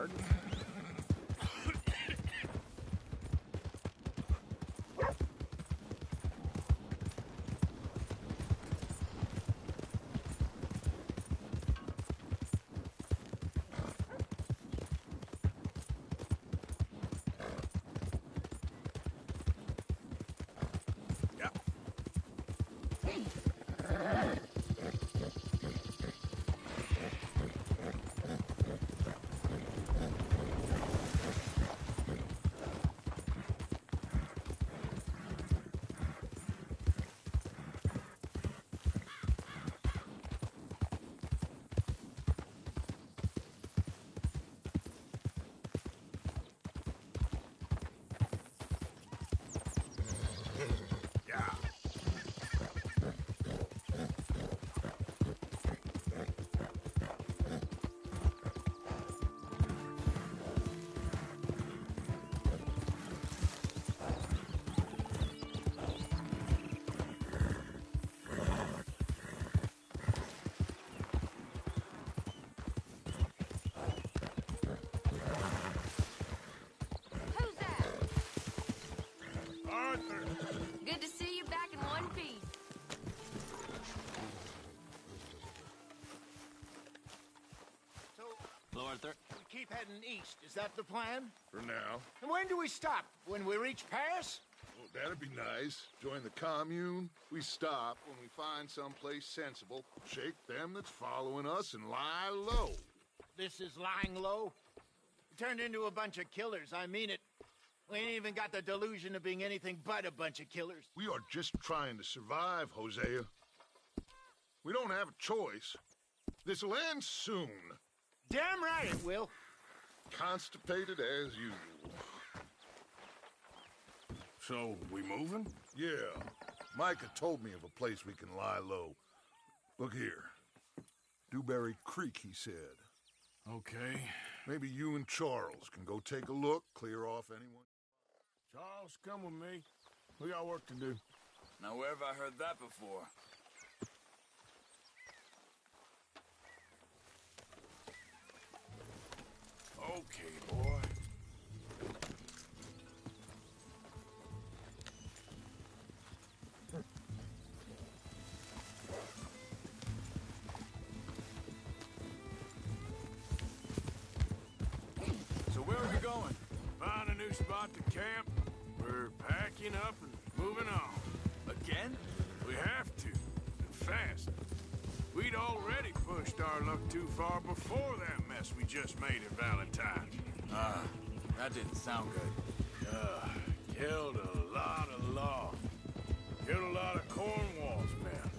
hard. Who's that? Arthur! Good to see you back in one piece. So, Hello, Arthur. we keep heading east. Is that the plan? For now. And when do we stop? When we reach Paris? Well, that'd be nice. Join the commune. We stop when we find someplace sensible, shake them that's following us, and lie low. This is lying low. We turned into a bunch of killers. I mean it. We ain't even got the delusion of being anything but a bunch of killers. We are just trying to survive, Hosea. We don't have a choice. This'll end soon. Damn right it will. Constipated as usual. So, we moving? Yeah. Micah told me of a place we can lie low. Look here. Dewberry Creek, he said. Okay. Maybe you and Charles can go take a look, clear off anyone. Charles, come with me. We got work to do. Now, where have I heard that before? Okay, boy. So where are we going? Find a new spot to camp. We're packing up and moving on. Again? We have to. And fast. We'd already pushed our luck too far before that mess we just made at Valentine. That didn't sound good. Killed a lot of law. Killed a lot of Cornwall's men.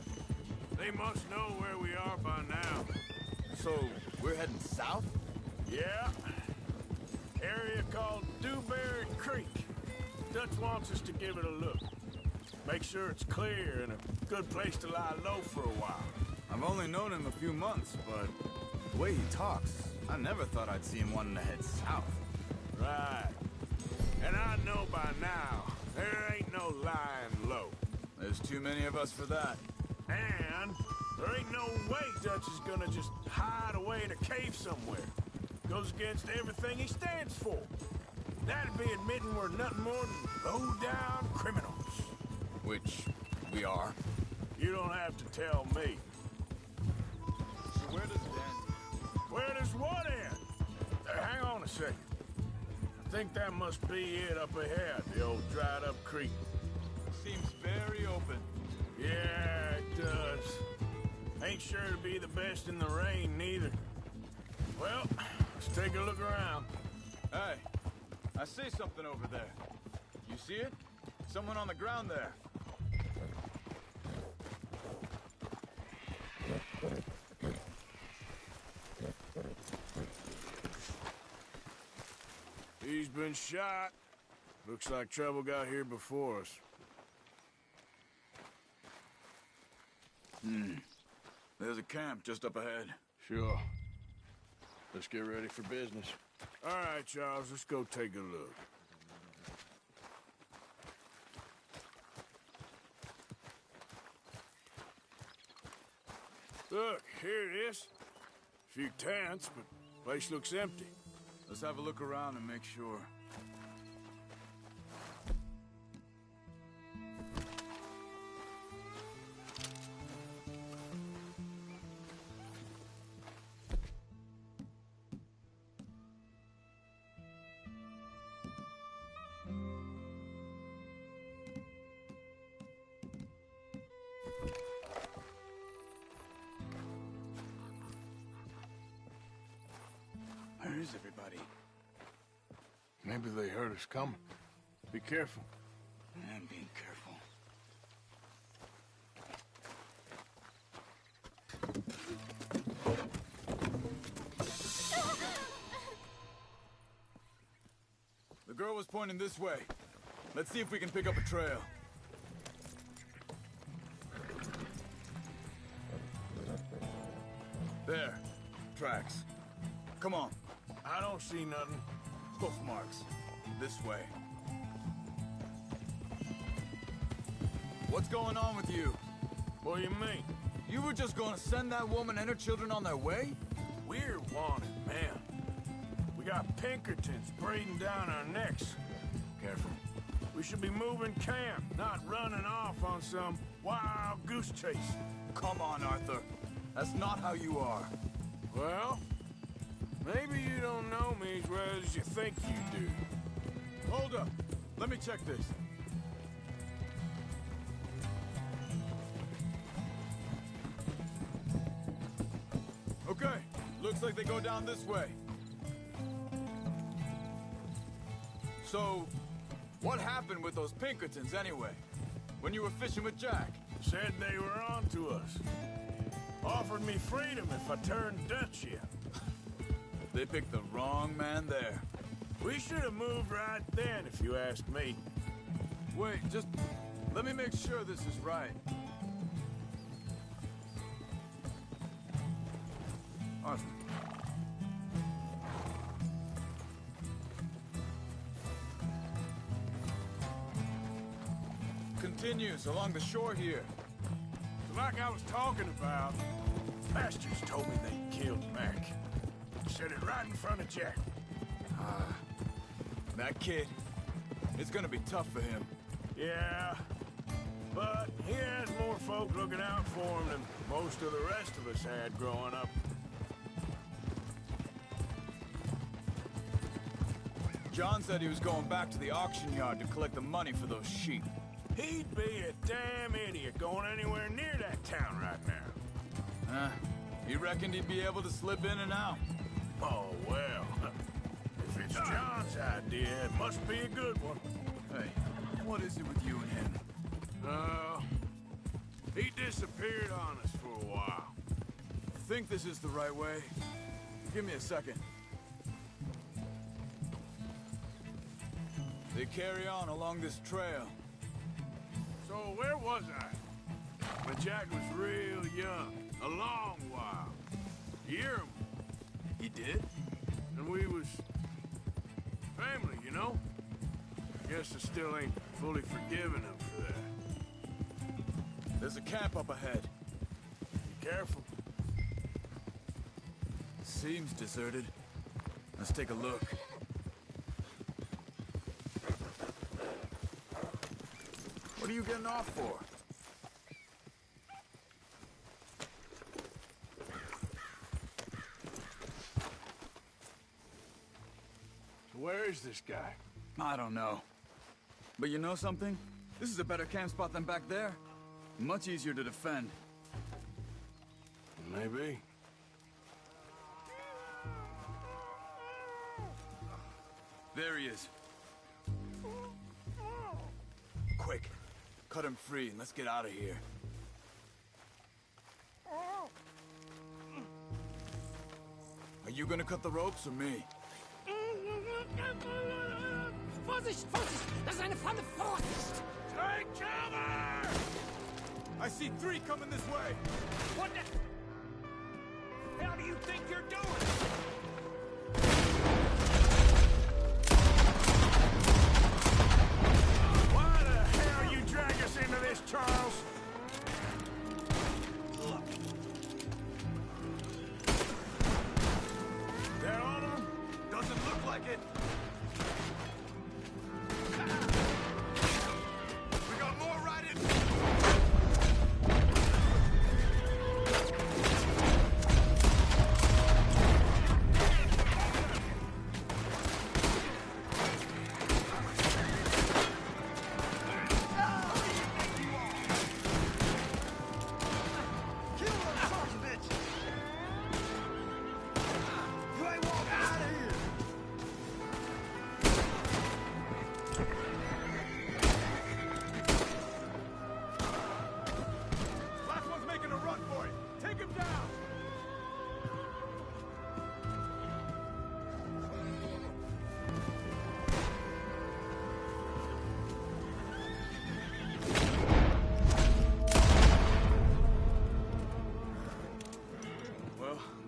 They must know where we are by now. So, we're heading south? Yeah. Area called Dewberry Creek. Dutch wants us to give it a look. Make sure it's clear and a good place to lie low for a while. I've only known him a few months, but the way he talks, I never thought I'd see him wanting to head south. Right. And I know by now, there ain't no lying low. There's too many of us for that. And there ain't no way Dutch is gonna just hide away in a cave somewhere. Goes against everything he stands for. That'd be admitting we're nothing more than low-down criminals. Which we are. You don't have to tell me. So where does it end? Where does what end? Hang on a second. I think that must be it up ahead, the old dried-up creek. Seems very open. Yeah, it does. Ain't sure to be the best in the rain, neither. Well, let's take a look around. Hey, I see something over there. You see it? Someone on the ground there. He's been shot. Looks like trouble got here before us. There's a camp just up ahead. Sure. Let's get ready for business. All right, Charles, let's go take a look. Look, here it is. A few tents, but place looks empty. Let's have a look around and make sure. Where is everybody? Maybe they heard us coming. Be careful. I'm being careful. The girl was pointing this way. Let's see if we can pick up a trail. There. Tracks. Come on. I don't see nothing. Hoof marks. This way. What's going on with you? What do you mean? You were just gonna send that woman and her children on their way? We're wanted, man. We got Pinkertons breathing down our necks. Careful. We should be moving camp, not running off on some wild goose chase. Come on, Arthur. That's not how you are. Well, maybe you don't know me as well as you think you do. Hold up. Let me check this. Okay. Looks like they go down this way. So, what happened with those Pinkertons anyway? When you were fishing with Jack? Said they were on to us. Offered me freedom if I turned Dutch yet. They picked the wrong man there. We should have moved right then, if you ask me. Wait, just let me make sure this is right. Arthur. Continues along the shore here. Like I was talking about, bastards told me they killed Mac. Said it right in front of Jack. That kid, it's gonna be tough for him. Yeah, but he has more folk looking out for him than most of the rest of us had growing up. John said he was going back to the auction yard to collect the money for those sheep. He'd be a damn idiot going anywhere near that town right now. He reckoned he'd be able to slip in and out. Oh, well. If it's John's idea, it must be a good one. Hey, what is it with you and him? He disappeared on us for a while. Think this is the right way? Give me a second. They carry on along this trail. So where was I? When Jack was real young, a long while. You hear him? He did? And we was family, you know? Guess I still ain't fully forgiven him for that. There's a camp up ahead. Be careful. Seems deserted. Let's take a look. What are you getting off for? So where is this guy? I don't know. But you know something? This is a better camp spot than back there. Much easier to defend. Maybe. There he is. Quick. Cut him free and let's get out of here. Are you gonna cut the ropes or me? Vorsicht, Vorsicht! Das ist eine Falle! Vorsicht! Take cover! I see 3 coming this way! What the hell do you think you're doing? Why the hell you drag us into this, Charles? They're on him? Doesn't look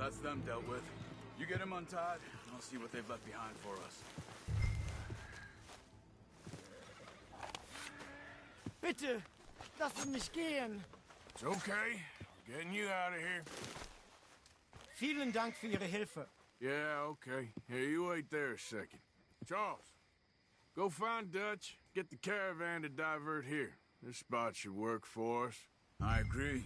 That's them dealt with. You get them untied, and I'll see what they've left behind for us. Bitte, lass mich gehen. It's okay. We're getting you out of here. Vielen Dank für Ihre Hilfe. Yeah, okay. Here, you wait there a second. Charles, go find Dutch. Get the caravan to divert here. This spot should work for us. I agree.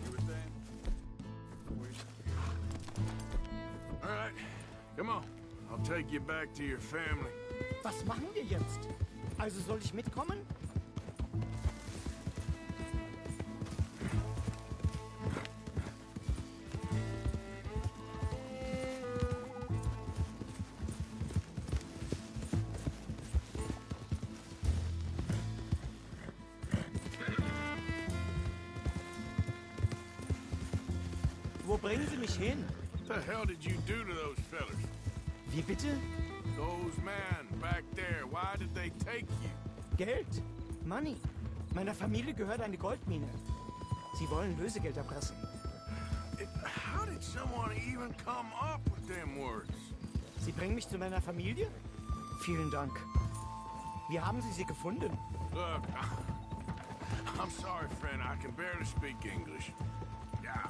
You were saying? All right, come on. I'll take you back to your family. Was machen wir jetzt? Also soll ich mitkommen? Wo bringen Sie mich hin? What the hell did you do to those fellas? Wie bitte? Those men back there, why did they take you? Geld? Money. Meiner Familie gehört eine Goldmine. Sie wollen Lösegeld erpressen. How did someone even come up with them words? Sie bringen mich zu meiner Familie? Vielen Dank. Wie haben Sie sie gefunden? Look, I'm sorry, friend. I can barely speak English. Yeah.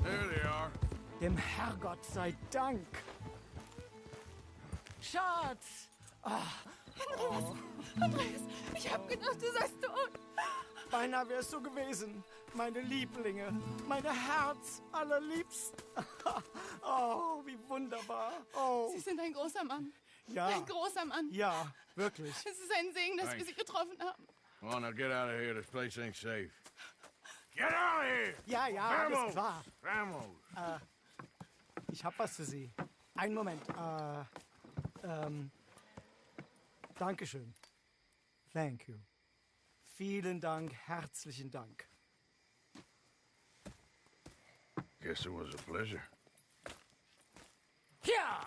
There they are. Dem Herrgott sei Dank. Schatz! Andreas, ich hab gedacht, du seist tot. Beinahe wär's so gewesen. Meine Lieblinge, meine Herz allerliebsten. Oh, wie wunderbar. Oh, Sie sind ein großer Mann. ja. Ein großer Mann. Ja, wirklich. Es ist ein Segen, dass wir Thanks. Sie getroffen haben. Come on, now get out of here. This place ain't safe. Get out of here! Ja, ja, alles klar. Vamos! Ich hab was für Sie. Einen Moment. Dankeschön. Thank you. Vielen Dank, herzlichen Dank. Guess it was a pleasure. Ja!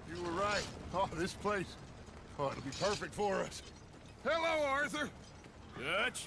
You were right. Oh, this place. Oh, it'll be perfect for us. Hello, Arthur. Dutch?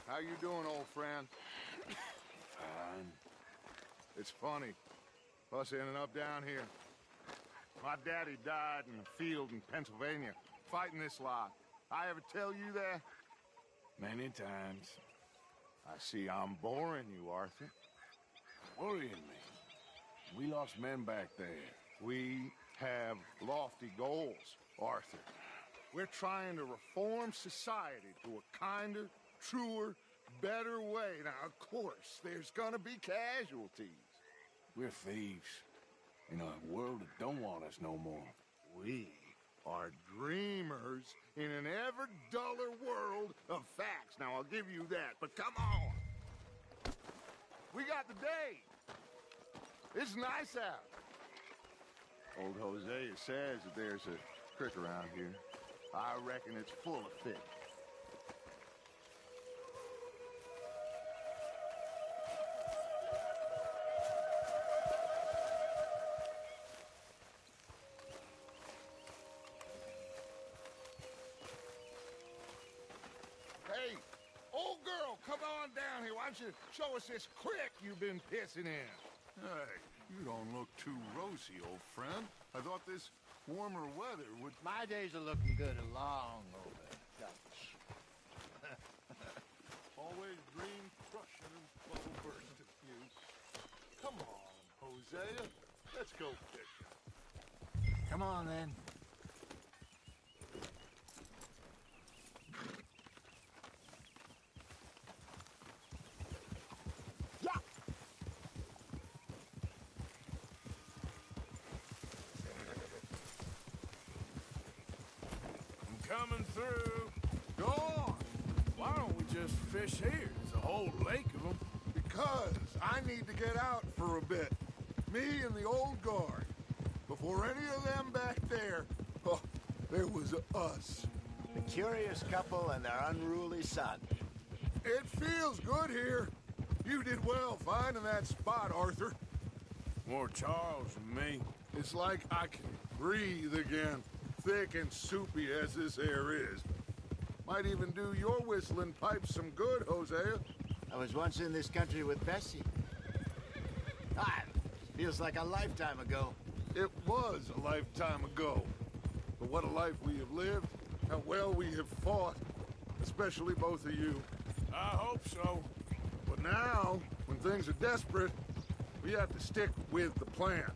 How you doing, old friend? Fine. It's funny. Us ending up down here. My daddy died in the field in Pennsylvania, fighting this lot. I ever tell you that? Many times. I see I'm boring you, Arthur. Worrying me. We lost men back there. We have lofty goals, Arthur. We're trying to reform society to a kinder, truer, better way. Now, of course, there's gonna be casualties. We're thieves. In a world that don't want us no more. We are dreamers in an ever duller world of facts. Now, I'll give you that, but come on. We got the day. It's nice out. Old Hosea says that there's a creek around here. I reckon it's full of fish. Hey, old girl, come on down here. Why don't you show us this creek you've been pissing in? Hey, you don't look too rosy, old friend. I thought this warmer weather would... My days are looking good along over, Dutch. Always dream crushing and bubble burst of you. Come on, Hosea. Let's go fishing. Come on, then. Coming through. Go on, Why don't we just fish here? There's a whole lake of them. because I need to get out for a bit. Me and the old guard. Before any of them back there, oh, there was us. The curious couple and their unruly son. It feels good here. You did well finding that spot, Arthur. More Charles than me. It's like I can breathe again, thick and soupy as this air is. Might even do your whistling pipes some good, Hosea. I was once in this country with Bessie. Ah, feels like a lifetime ago. It was a lifetime ago. But what a life we have lived, how well we have fought, especially both of you. I hope so. But now, when things are desperate, we have to stick with the plan.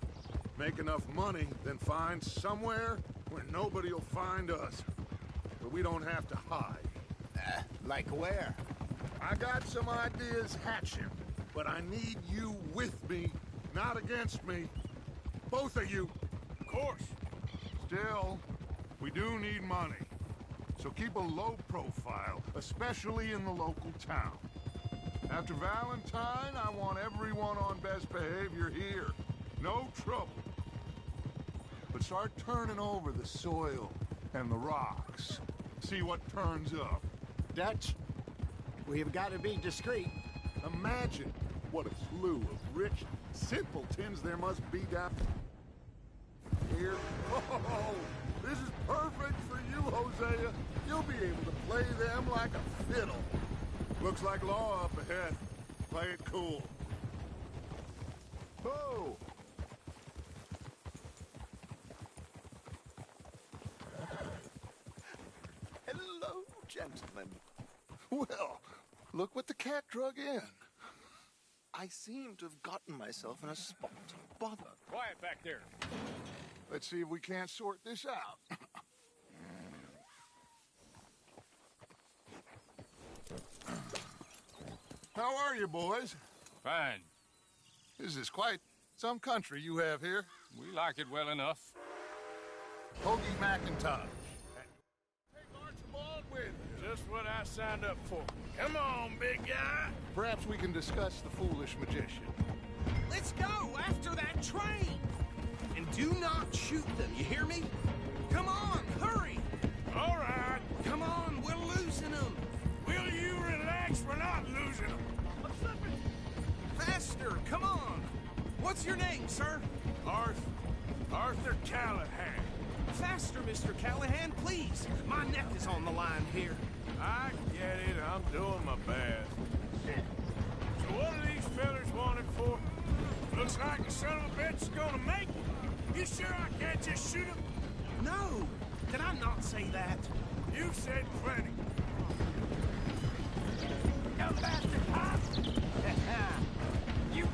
Make enough money, then find somewhere where nobody will find us. Where we don't have to hide. Like where? I got some ideas hatching, but I need you with me, not against me. Both of you. Of course. Still, we do need money. So keep a low profile, especially in the local town. After Valentine, I want everyone on best behavior here. No trouble. But start turning over the soil and the rocks. See what turns up. Dutch, we've got to be discreet. Imagine what a slew of rich simpletons there must be down here. Oh, this is perfect for you, Hosea. You'll be able to play them like a fiddle. Looks like law up ahead. Play it cool. Oh! Hello, gentlemen. Well, look what the cat drug in. I seem to have gotten myself in a spot of bother. Quiet back there. Let's see if we can't sort this out. How are you, boys? Fine. This is quite some country you have here. We like it well enough. Hoagie McIntosh. Take Archibald with you. Just what I signed up for. Come on, big guy. Perhaps we can discuss the foolish magician. Let's go after that train! And do not shoot them, you hear me? Come on, hurry! All right. Come on, we're losing them! Will you relax? We're not losing them. I'm slipping! Faster, come on! What's your name, sir? Arthur Callahan. Faster, Mr. Callahan, please! My neck is on the line here. I get it. I'm doing my best. So what are these fellers wanted for? Looks like the son of a bitch is gonna make it. You sure I can't just shoot him? No! Did I not say that? You said plenty. You bastard, huh? You...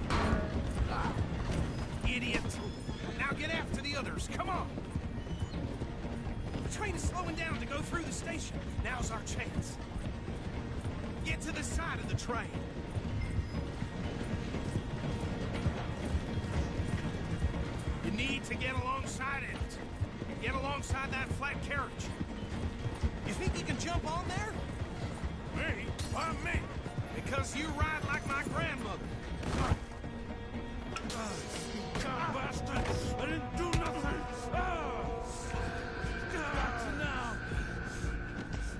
Idiot! Now get after the others, come on! The train is slowing down to go through the station. Now's our chance. Get to the side of the train. You need to get alongside it. Get alongside that flat carriage. You think you can jump on there? Me? Why me? Because you ride like my grandmother. God bastard! I didn't do nothing! Back to now!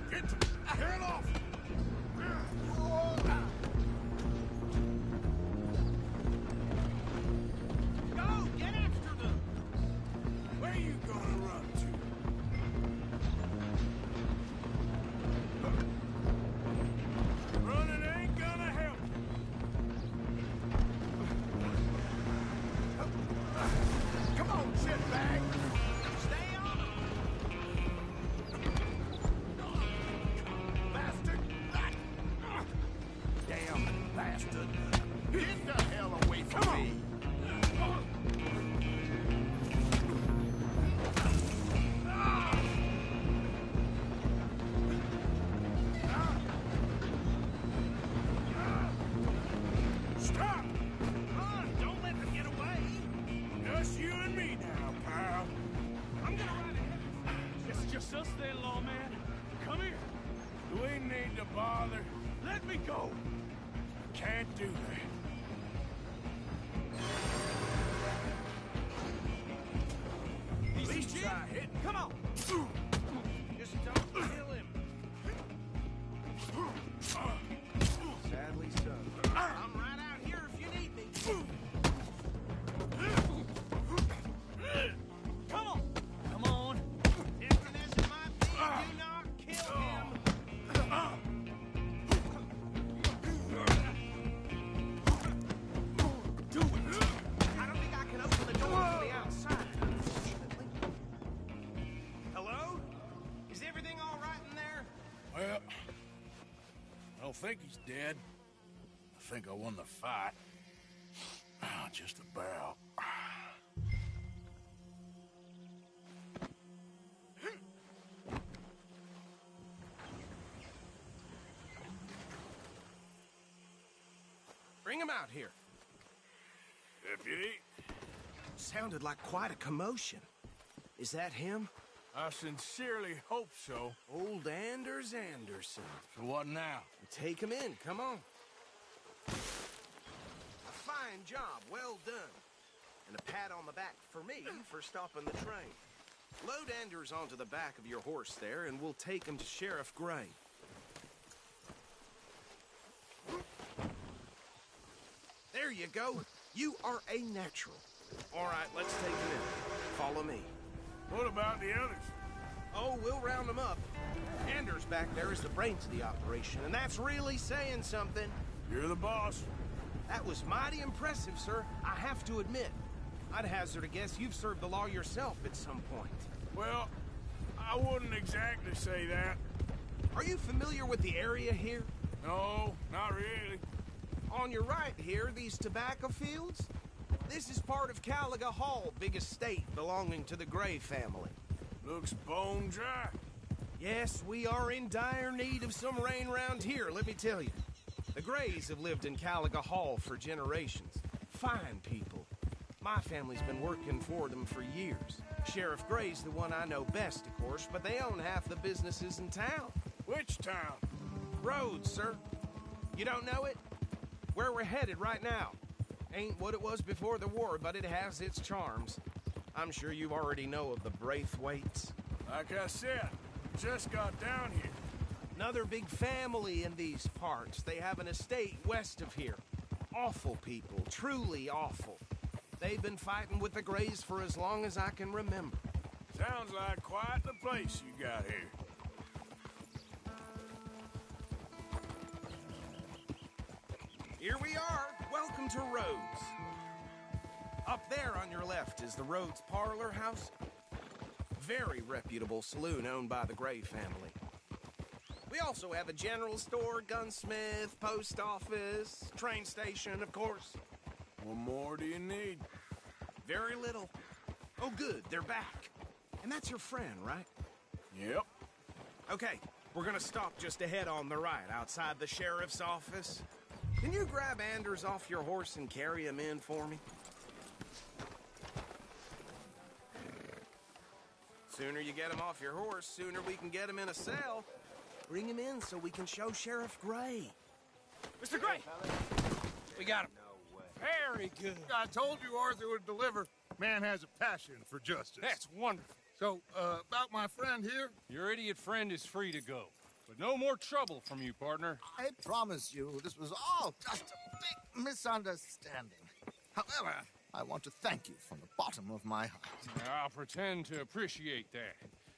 Get off! Go! Get after them! Where you gonna run to? Running ain't gonna help. Come on, shitbag! Stay on them! Bastard! Damn bastard. Get the hell away from me! Stop! Come on, don't let them get away! Just you and me now, pal. I'm gonna ride ahead. It's just us then, lawman. Come here. Do we need to bother? Let me go. Can't do that. At least try hitting. Come on! Just don't kill him. Sadly so. I'm right out here if you need me. Come on! Come on! Tempting as it might be, do not kill him! Do it! I don't think I can open the door from the outside, unfortunately. Hello? Is everything all right in there? Well, I don't think he's dead. I think I won the fight. Just about. Bring him out here. Deputy, Sounded like quite a commotion. Is that him? I sincerely hope so. Old Anders Anderson. So what now? Take him in, come on. A fine job, well done. And a pat on the back for me for stopping the train. Load Anders onto the back of your horse there, and we'll take him to Sheriff Gray. There you go. You are a natural. All right, let's take him in. Follow me. What about the others? Oh, we'll round them up. Anders back there is the brains of the operation, and that's really saying something. You're the boss. That was mighty impressive, sir. I have to admit. I'd hazard a guess you've served the law yourself at some point. Well, I wouldn't exactly say that. Are you familiar with the area here? No, not really. On your right here, these tobacco fields? This is part of Caliga Hall, big estate belonging to the Gray family. Looks bone dry. Yes, we are in dire need of some rain round here, let me tell you. The Grays have lived in Caliga Hall for generations. Fine people. My family's been working for them for years. Sheriff Gray's the one I know best, of course, but they own half the businesses in town. Which town? Rhodes, sir. You don't know it? Where we're headed right now. Ain't what it was before the war, but it has its charms. I'm sure you already know of the Braithwaites. Like I said, just got down here. Another big family in these parts. They have an estate west of here. Awful people, truly awful. They've been fighting with the Grays for as long as I can remember. Sounds like quite the place you got here. Here we are. Welcome to Rhodes. Up there on your left is the Rhodes Parlor House. Very reputable saloon owned by the Gray family. We also have a general store, gunsmith, post office, train station, of course. What more do you need? Very little. Oh, good, they're back. And that's your friend, right? Yep. Okay, we're gonna stop just ahead on the right, outside the sheriff's office. Can you grab Anders off your horse and carry him in for me? Sooner you get him off your horse, sooner we can get him in a cell. Bring him in so we can show Sheriff Gray. Mr. Gray! We got him. Very good. I told you Arthur would deliver. Man has a passion for justice. That's wonderful. So, about my friend here? Your idiot friend is free to go. But no more trouble from you, partner. I promise you, this was all just a big misunderstanding. However, I want to thank you from the bottom of my heart. I'll pretend to appreciate that.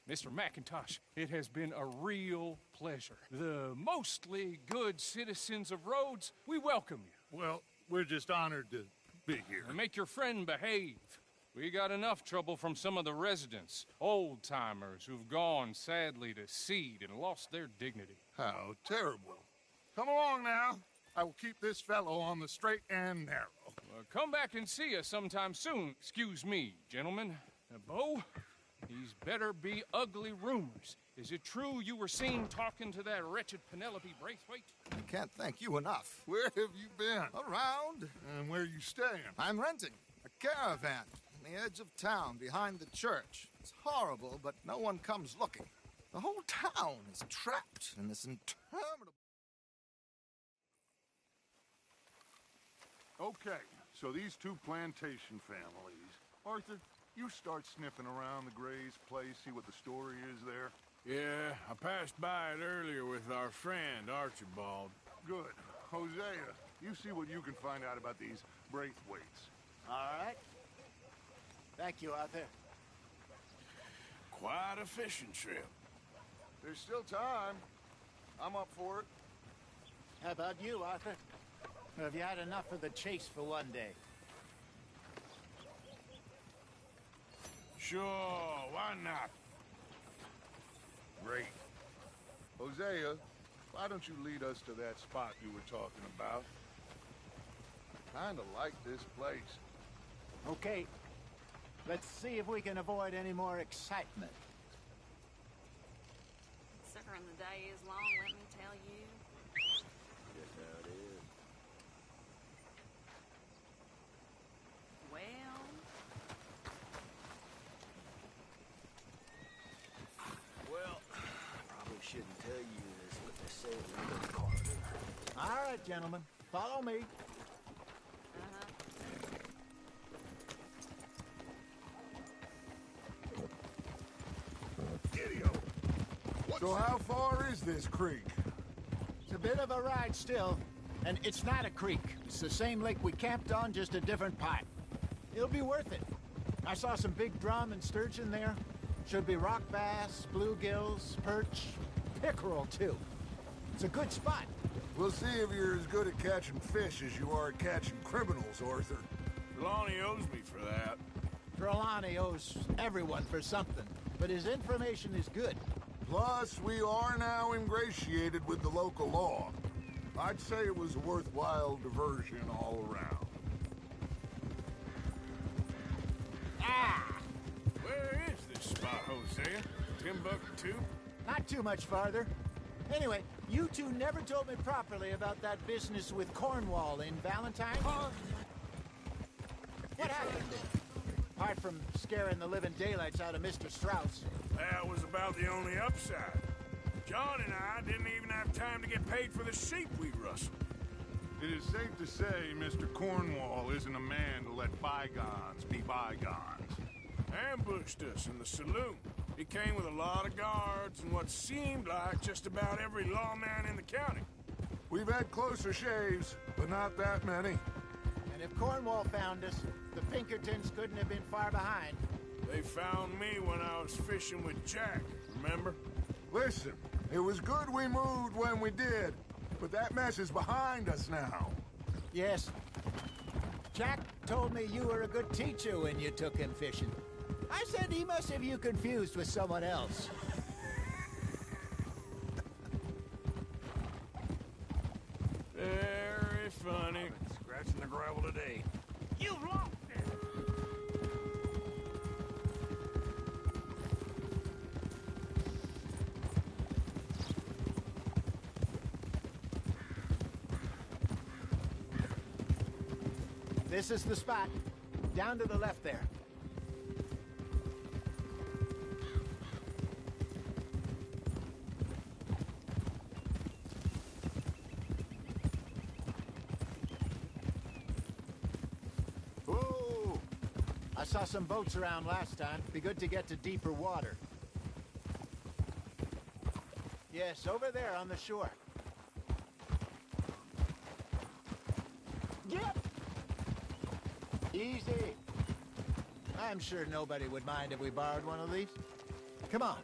Mr. McIntosh, it has been a real pleasure. The mostly good citizens of Rhodes, we welcome you. Well, we're just honored to be here. And make your friend behave. We got enough trouble from some of the residents, old-timers who've gone, sadly, to seed and lost their dignity. How terrible. Come along now. I will keep this fellow on the straight and narrow. Come back and see us sometime soon. Excuse me, gentlemen. Bo, these better be ugly rumors. Is it true you were seen talking to that wretched Penelope Braithwaite? I can't thank you enough. Where have you been? Around. And where you staying? I'm renting a caravan on the edge of town behind the church. It's horrible, but no one comes looking. The whole town is trapped in this interminable... Okay, so these two plantation families. Arthur, you start sniffing around the Gray's place, see what the story is there. Yeah, I passed by it earlier with our friend, Archibald. Good. Hosea, you see what you can find out about these Braithwaites. All right. Thank you, Arthur. Quite a fishing trip. There's still time. I'm up for it. How about you, Arthur? Or have you had enough of the chase for one day? Sure, why not? Great. Hosea, why don't you lead us to that spot you were talking about? Kinda like this place. Okay. Let's see if we can avoid any more excitement. Sucker in the day is long, let me tell you. Just how it is. Well, Well, probably shouldn't tell you this, but they say we're the corridor. All right, gentlemen. Follow me. So how far is this creek? It's a bit of a ride still, and it's not a creek. It's the same lake we camped on, just a different pipe. It'll be worth it. I saw some big drum and sturgeon there. Should be rock bass, bluegills, perch, pickerel too. It's a good spot. We'll see if you're as good at catching fish as you are at catching criminals, Arthur. Trelawney owes me for that. Trelawney owes everyone for something, but his information is good. Plus, we are now ingratiated with the local law. I'd say it was a worthwhile diversion all around. Ah! Where is this spot, Hosea? Timbuktu? Not too much farther. Anyway, you two never told me properly about that business with Cornwall in Valentine. What happened? Apart from scaring the living daylights out of Mr. Strauss. That was about the only upside. John and I didn't even have time to get paid for the sheep we rustled. It is safe to say Mr. Cornwall isn't a man to let bygones be bygones. Ambushed us in the saloon. He came with a lot of guards and what seemed like just about every lawman in the county. We've had closer shaves, but not that many. And if Cornwall found us, the Pinkertons couldn't have been far behind. They found me when I was fishing with Jack, remember? Listen, it was good we moved when we did, but that mess is behind us now. Yes. Jack told me you were a good teacher when you took him fishing. I said he must have you confused with someone else. Very funny. Scratching the gravel today. You lost it! This is the spot. Down to the left there. Whoa! I saw some boats around last time. Be good to get to deeper water. Yes, over there on the shore. Yep! Easy. I'm sure nobody would mind if we borrowed one of these. Come on.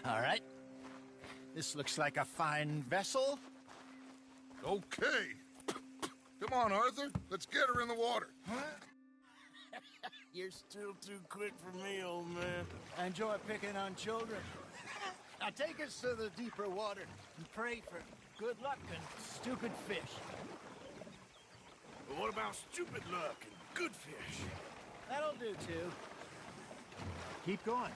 All right. This looks like a fine vessel. Okay. Come on, Arthur. Let's get her in the water. You're still too quick for me, old man. I enjoy picking on children. Now take us to the deeper water and pray for good luck and stupid fish. But what about stupid luck and good fish? That'll do, too. Keep going.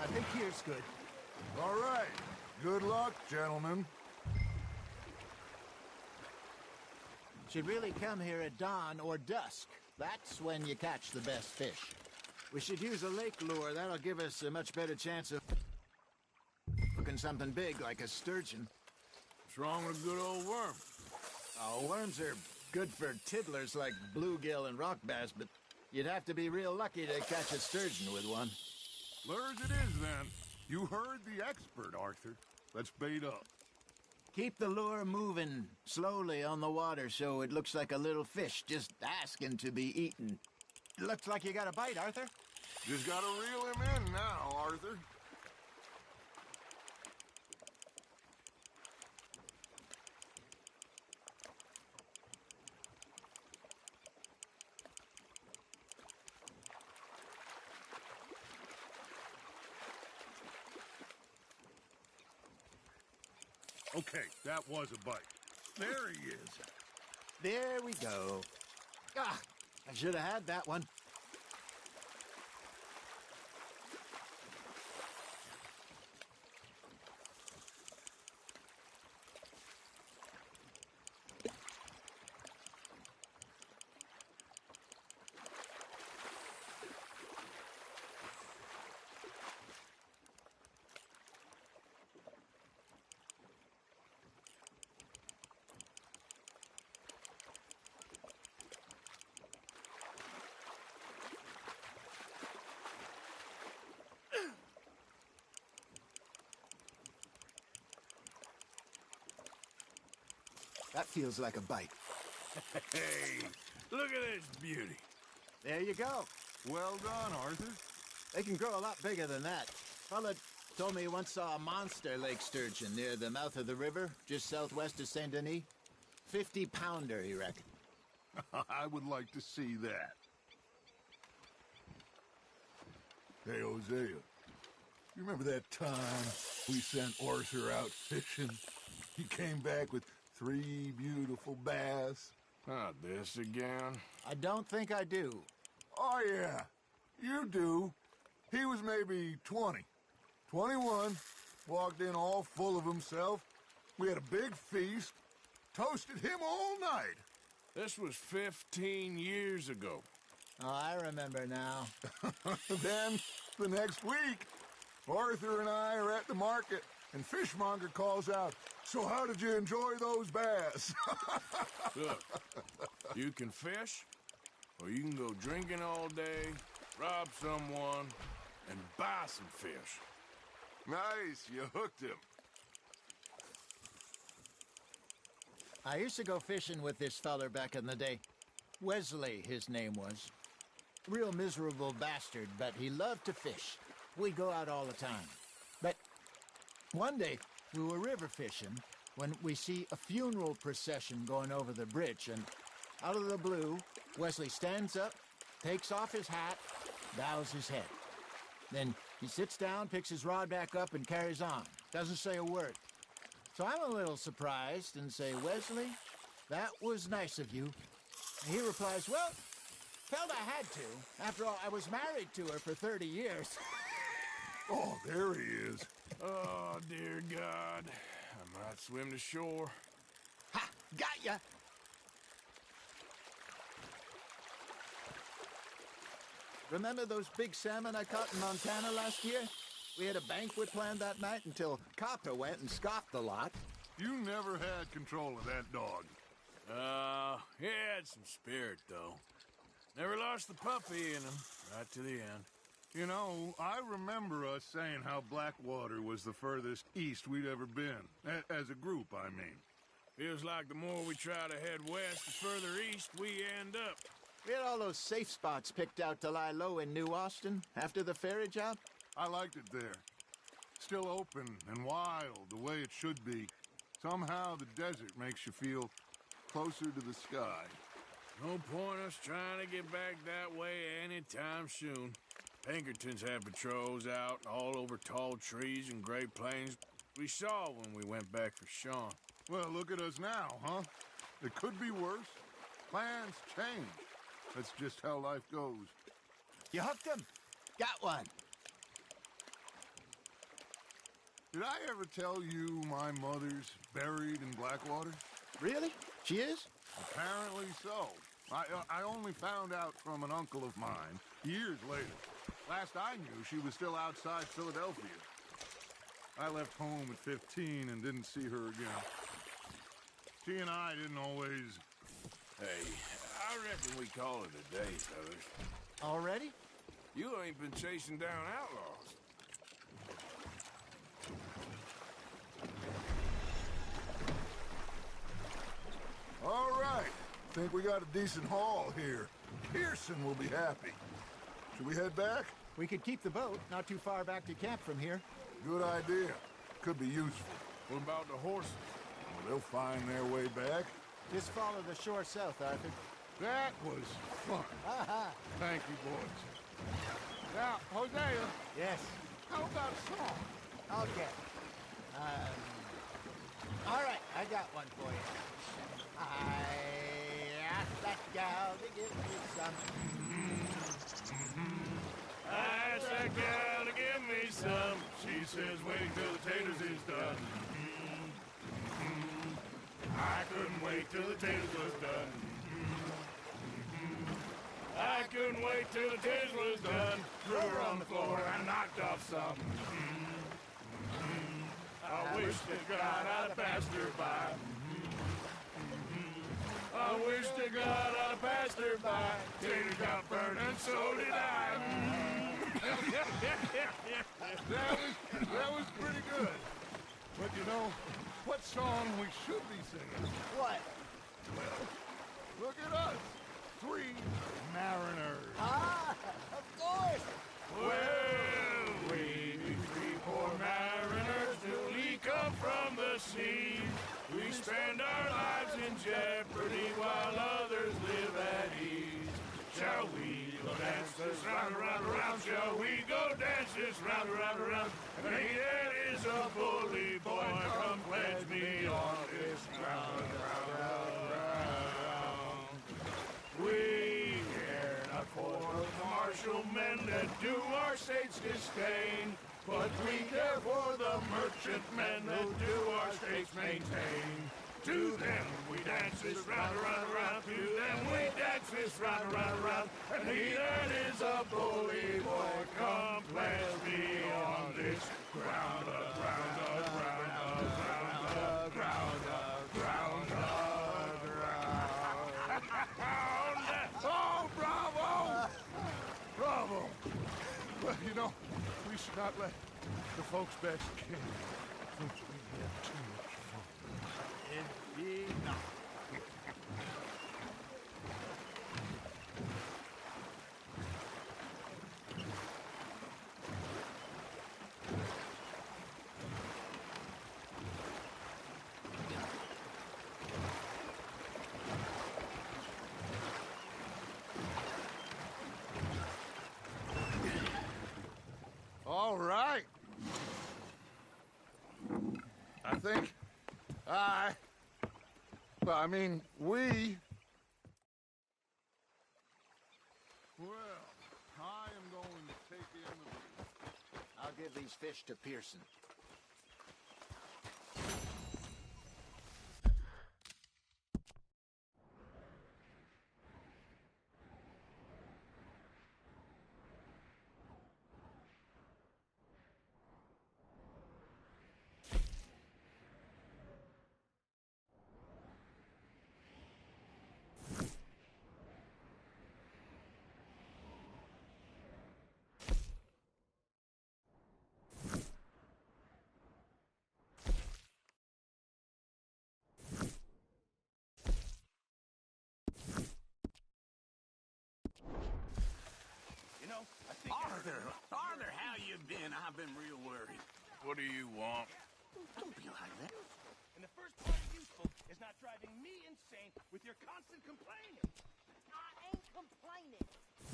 I think here's good. All right. Good luck, gentlemen. Should really come here at dawn or dusk. That's when you catch the best fish. We should use a lake lure. That'll give us a much better chance of hooking something big like a sturgeon. What's wrong with a good old worm? Oh, worms are good for tiddlers like bluegill and rock bass, but you'd have to be real lucky to catch a sturgeon with one. Lures it is, then. You heard the expert, Arthur. Let's bait up. Keep the lure moving slowly on the water so it looks like a little fish just asking to be eaten. Looks like you got a bite, Arthur. Just gotta reel him in now, Arthur. Okay, that was a bite. There he is. There we go. Ah, I should have had that one. That feels like a bite. Hey, look at this beauty. There you go. Well done, Arthur. They can grow a lot bigger than that. Fella told me he once saw a monster lake sturgeon near the mouth of the river, just southwest of Saint Denis. 50-pounder, he reckoned. I would like to see that. Hey, Hosea. You remember that time we sent Arthur out fishing? He came back with 3 beautiful bass. Not this again. I don't think I do. Oh, yeah. You do. He was maybe 20. 21. Walked in all full of himself. We had a big feast. Toasted him all night. This was 15 years ago. Oh, I remember now. Then, the next week, Arthur and I are at the market. and Fishmonger calls out, "So how did you enjoy those bass?" Look, you can fish, or you can go drinking all day, rob someone, and buy some fish. Nice, you hooked him. I used to go fishing with this feller back in the day. Wesley, his name was. Real miserable bastard, but he loved to fish. We'd go out all the time. But one day, we were river fishing when we see a funeral procession going over the bridge, and out of the blue, Wesley stands up, takes off his hat, bows his head. Then he sits down, picks his rod back up, and carries on. Doesn't say a word. So I'm a little surprised and say, "Wesley, that was nice of you." And he replies, "Well, felt I had to. After all, I was married to her for 30 years. Oh, there he is. Oh, dear God. I might swim to shore. Ha! Got ya! Remember those big salmon I caught in Montana last year? We had a banquet planned that night until Copper went and scoffed the lot. You never had control of that dog. He had some spirit, though. Never lost the puppy in him, right to the end. You know, I remember us saying how Blackwater was the furthest east we'd ever been. As a group, I mean. Feels like the more we try to head west, the further east we end up. We had all those safe spots picked out to lie low in New Austin after the ferry job. I liked it there. Still open and wild, the way it should be. Somehow the desert makes you feel closer to the sky. No point us trying to get back that way anytime soon. Pinkertons had patrols out all over tall trees and Great Plains. We saw when we went back for Sean. Well, look at us now, huh? It could be worse. Plans change. That's just how life goes. You hooked him? Got one. Did I ever tell you my mother's buried in Blackwater? Really? She is? Apparently so. I only found out from an uncle of mine years later. Last I knew, she was still outside Philadelphia. I left home at 15 and didn't see her again. She and I didn't always... Hey, I reckon we call it a day, fellas. Already? You ain't been chasing down outlaws. All right. Think we got a decent haul here. Pearson will be happy. Should we head back? We could keep the boat not too far back to camp from here. Good idea. Could be useful. What about the horses? Well, they'll find their way back. Just follow the shore south, Arthur. That was fun. Thank you, boys. Now, Hosea. Yes. How about a song? Okay. All right, I got one for you. I asked that gal to give me some. I asked that gal to give me some. She says, wait till the taters is done. I couldn't wait till the taters was done. I couldn't wait till the taters was done. Threw her on the floor and knocked off some. I wish to God I'd passed her by. I wish to God I'd passed her by. Tater got burned and so did I. That was pretty good. But you know, what song we should be singing? What? Well, look at us. 3 mariners. Ah, of course. Well, we be 3 poor mariners till we come from the sea. We spend our lives in jeopardy while others live at ease. Shall we go dance this round, around, around? Shall we go dance this round, around, around? And he that is a bully boy, come pledge me on this round, round, round, round. We care not for the martial men that do our state's disdain, but we care for the merchantmen that do our states maintain. To them we dance this round, around, around. To them we dance this round, around, around. And he that is a bully boy, come pledge me on this ground, ground, ground. know, we should not let the folks back in. We have too much fun. Enough. All right. I think we... Well, I am going to take in the lead. I'll give these fish to Pearson. Arthur, how you been? I've been real worried. What do you want? Don't be like that. And the first part of useful is not driving me insane with your constant complaining. I ain't complaining.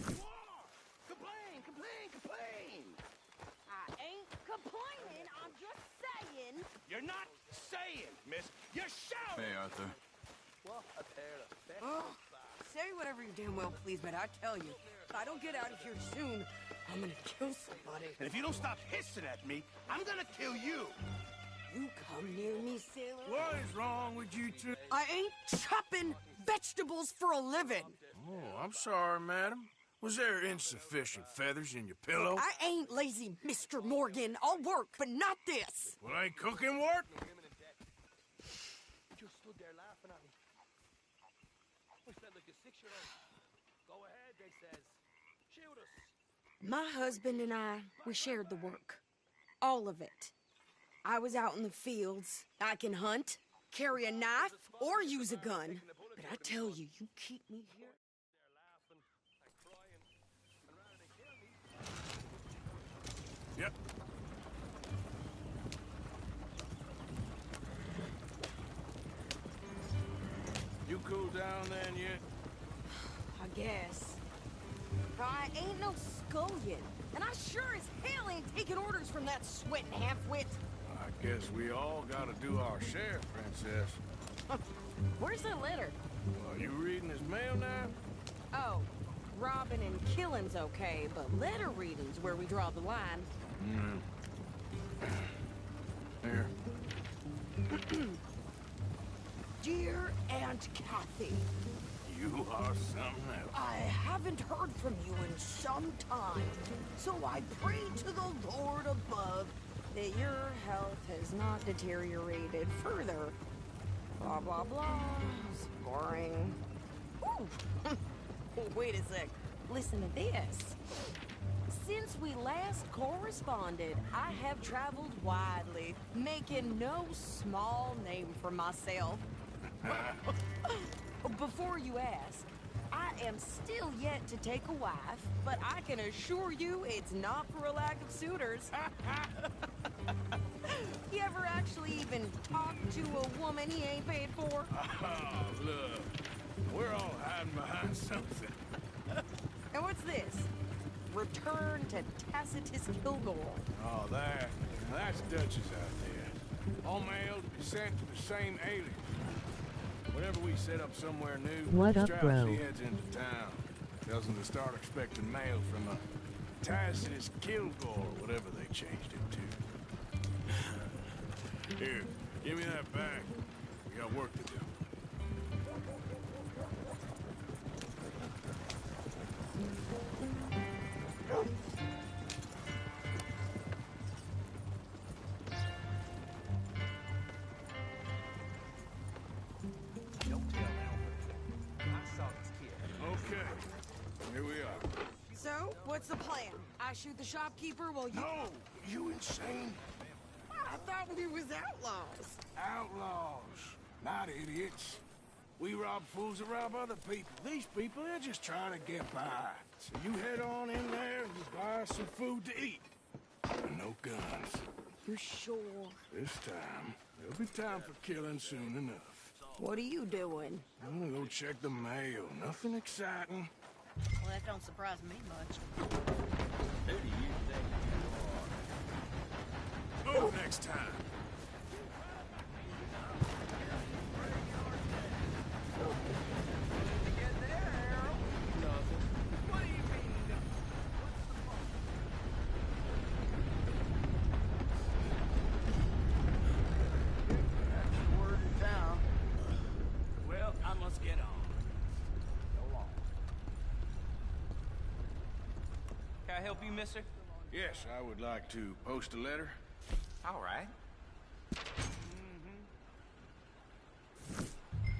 You are! Complain! I ain't complaining. I'm just saying. You're not saying, miss. You're shouting! Hey, Arthur. Oh, say whatever you damn well please, but I tell you, if I don't get out of here soon, I'm gonna kill somebody. And if you don't stop hissing at me, I'm gonna kill you. You come near me, sailor. What is wrong with you two? I ain't chopping vegetables for a living. Oh, I'm sorry, madam. Was there insufficient feathers in your pillow? I ain't lazy, Mr. Morgan. I'll work, but not this. Well, ain't cooking work? You just stood there laughing at me. We felt like a 6-year-old. Go ahead, they says. Shoot us. My husband and I, we shared the work. All of it. I was out in the fields. I can hunt, carry a knife, or use a gun. But I tell you, you keep me here. Yep. You cooled down then yet? I guess. I ain't no scullion, and I sure as hell ain't taking orders from that sweating half-wit. I guess we all gotta do our share, Princess. Where's that letter? Are you reading his mail now? Oh, robbing and killing's okay, but letter reading's where we draw the line. Here. Dear Aunt Kathy, You are something else. I haven't heard from you in some time, so I pray to the Lord above that your health has not deteriorated further. Blah, blah, blah. It's boring. Ooh. Wait a sec. Listen to this. Since we last corresponded, I have traveled widely, making no small name for myself. Before you ask, I am still yet to take a wife, but I can assure you it's not for a lack of suitors. You ever actually even talk to a woman he ain't paid for? Oh, look. We're all hiding behind something. And what's this? Return to Tacitus Kilgore. Oh, that's Dutch's idea. All mail to be sent to the same alien. Whenever we set up somewhere new, What up, Strauss, bro? he heads into town. Tells them to start expecting mail from a Tacitus Kilgore, whatever they changed it to. Here, give me that bag. We got work to do. Don't tell Albert. I saw this kid. Okay, here we are. So, So, what's the plan? I shoot the shopkeeper while you... No! You insane? I thought we was outlaws. Outlaws, not idiots. We rob fools that rob other people. These people, they're just trying to get by. So you head on in there and buy some food to eat. And no guns. You sure? This time, there'll be time for killing soon enough. What are you doing? I'm gonna go check the mail. Nothing exciting. Well, that don't surprise me much. Who do you think you are? Move next time. Well, I must get on. So long. Can I help you, mister? Yes, I would like to post a letter. All right.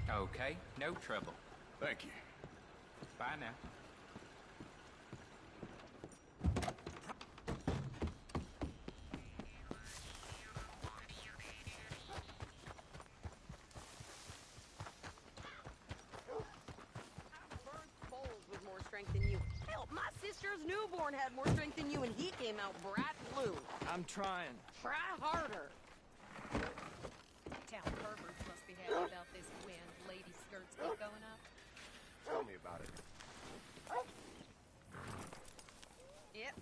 Okay, no trouble. Thank you. Bye now. With more strength than you. Hell, my sister's newborn had more strength than you, and he came out bright blue. I'm trying. Try harder. Town perverts must be happy about this wind. Lady skirts keep going up. Tell me about it. Yep.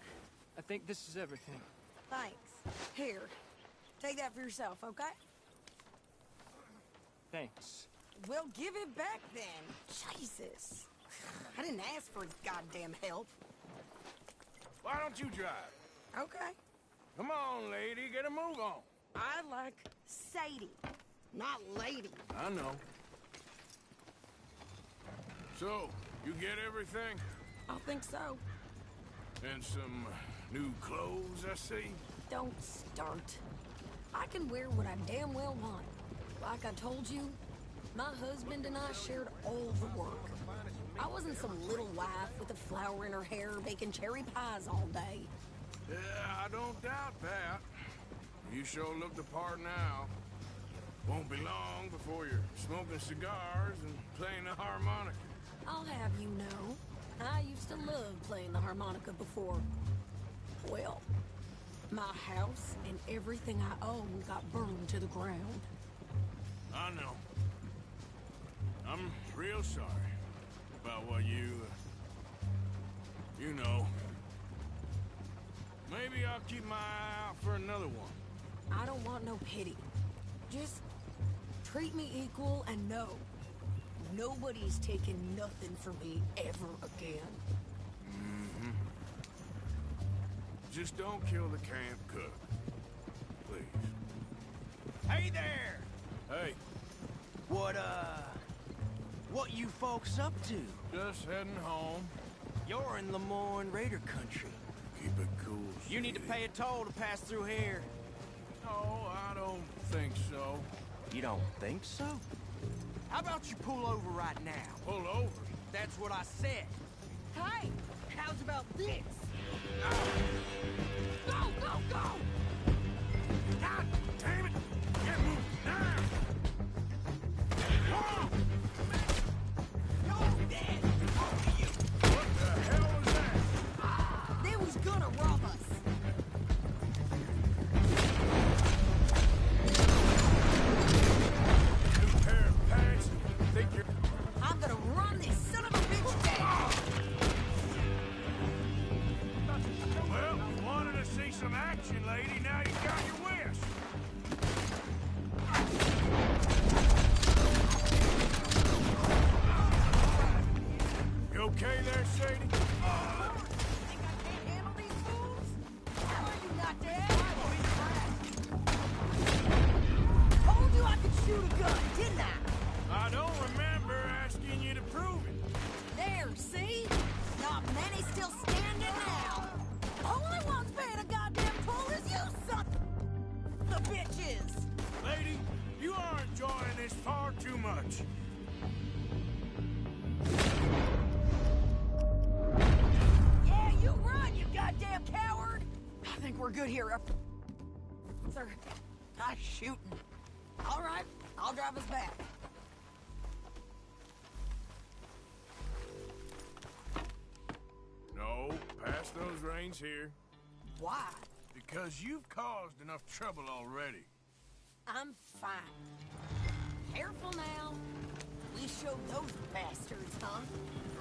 I think this is everything. Thanks. Here, take that for yourself, okay? Thanks. Well, give it back then. Jesus. I didn't ask for his goddamn help. Why don't you drive? Okay. Come on, lady, get a move on. I like Sadie, not lady. I know. So, you get everything? I think so. And some new clothes, I see? Don't start. I can wear what I damn well want. Like I told you, my husband and I shared all the work. I wasn't some little wife with a flower in her hair baking cherry pies all day. Yeah, I don't doubt that. You sure look the part now. Won't be long before you're smoking cigars and playing the harmonica. I'll have you know, I used to love playing the harmonica before. Well, my house and everything I own got burned to the ground. I know. I'm real sorry about what you know. Maybe I'll keep my eye out for another one. I don't want no pity. Just treat me equal and know nobody's taking nothing from me ever again. Mm-hmm. Just don't kill the camp cook. Please. Hey there! Hey. What you folks up to? Just heading home. You're in Lemoyne Raider country. Keep it cool, You need to pay a toll to pass through here. No, I don't think so. You don't think so? How about you pull over right now? Pull over? That's what I said. Hey, how's about this? Go, go, go! God damn it! Get moving now! Oh! You're dead! What the hell was that? They was gonna rob us. New pair of pants? Think you're... I'm gonna run this son of a bitch down! Well, you wanted to see some action, lady. Now you got your wish. You okay there, Sadie? Think I can't handle these fools? How are you not dead? Told you I could shoot a gun, didn't I? I don't remember asking you to prove it. There, see? Not many still standing now. Only one's paying a goddamn toll is you, son. The bitches. Lady, you are enjoying this far too much. Yeah, you we're good here. Sir, nice shooting. All right, I'll drive us back. No, pass those reins here. Why? Because you've caused enough trouble already. I'm fine. Careful now. We showed those bastards, huh?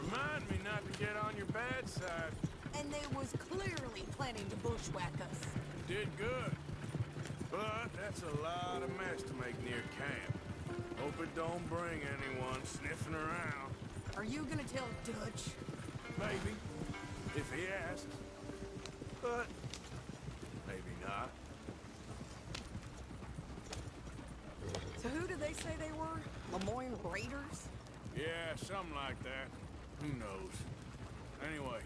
Remind me not to get on your bad side. And they was clearly planning to bushwhack us. Did good. But that's a lot of mess to make near camp. Hope it don't bring anyone sniffing around. Are you gonna tell Dutch? Maybe. If he asks. But maybe not. So who did they say they were? Lemoyne Raiders? Yeah, something like that. Who knows? Anyway,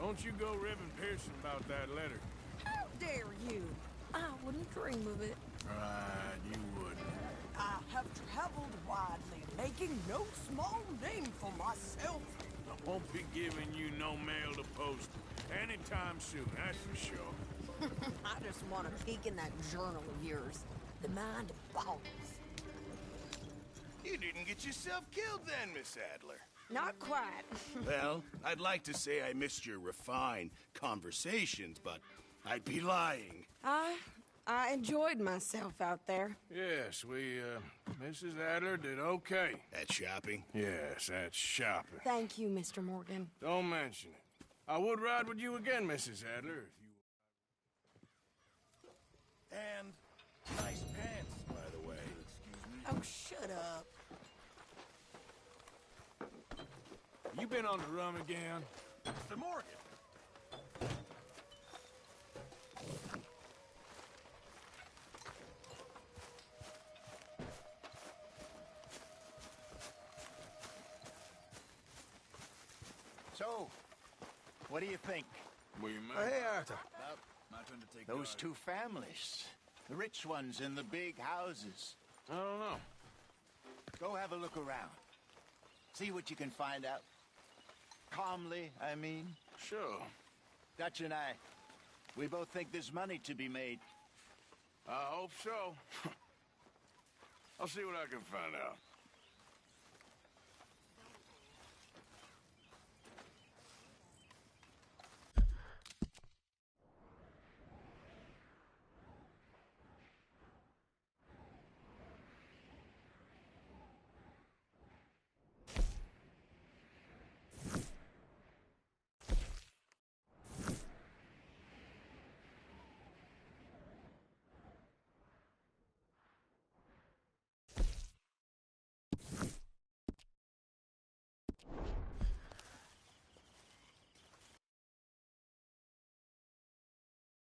don't you go ribbing Pearson about that letter. How dare you? I wouldn't dream of it. Right, you wouldn't. I have traveled widely, making no small name for myself. I won't be giving you no mail to post anytime soon, that's for sure. I just want to peek in that journal of yours. The mind boggles. You didn't get yourself killed then, Miss Adler. Not quite. Well, I'd like to say I missed your refined conversations, but I'd be lying. I enjoyed myself out there. Yes, Mrs. Adler did okay. At shopping? Yes, that's shopping. Thank you, Mr. Morgan. Don't mention it. I would ride with you again, Mrs. Adler, if you... And nice pants, by the way. Excuse me. Oh, shut up. You been on the run again? Mr. Morgan. So, what do you think? What do you mean? Hey, Arthur. My turn to take Those two families. The rich ones in the big houses. I don't know. Go have a look around. See what you can find out. Calmly, I mean. Sure. Dutch and I, we both think there's money to be made. I hope so. I'll see what I can find out.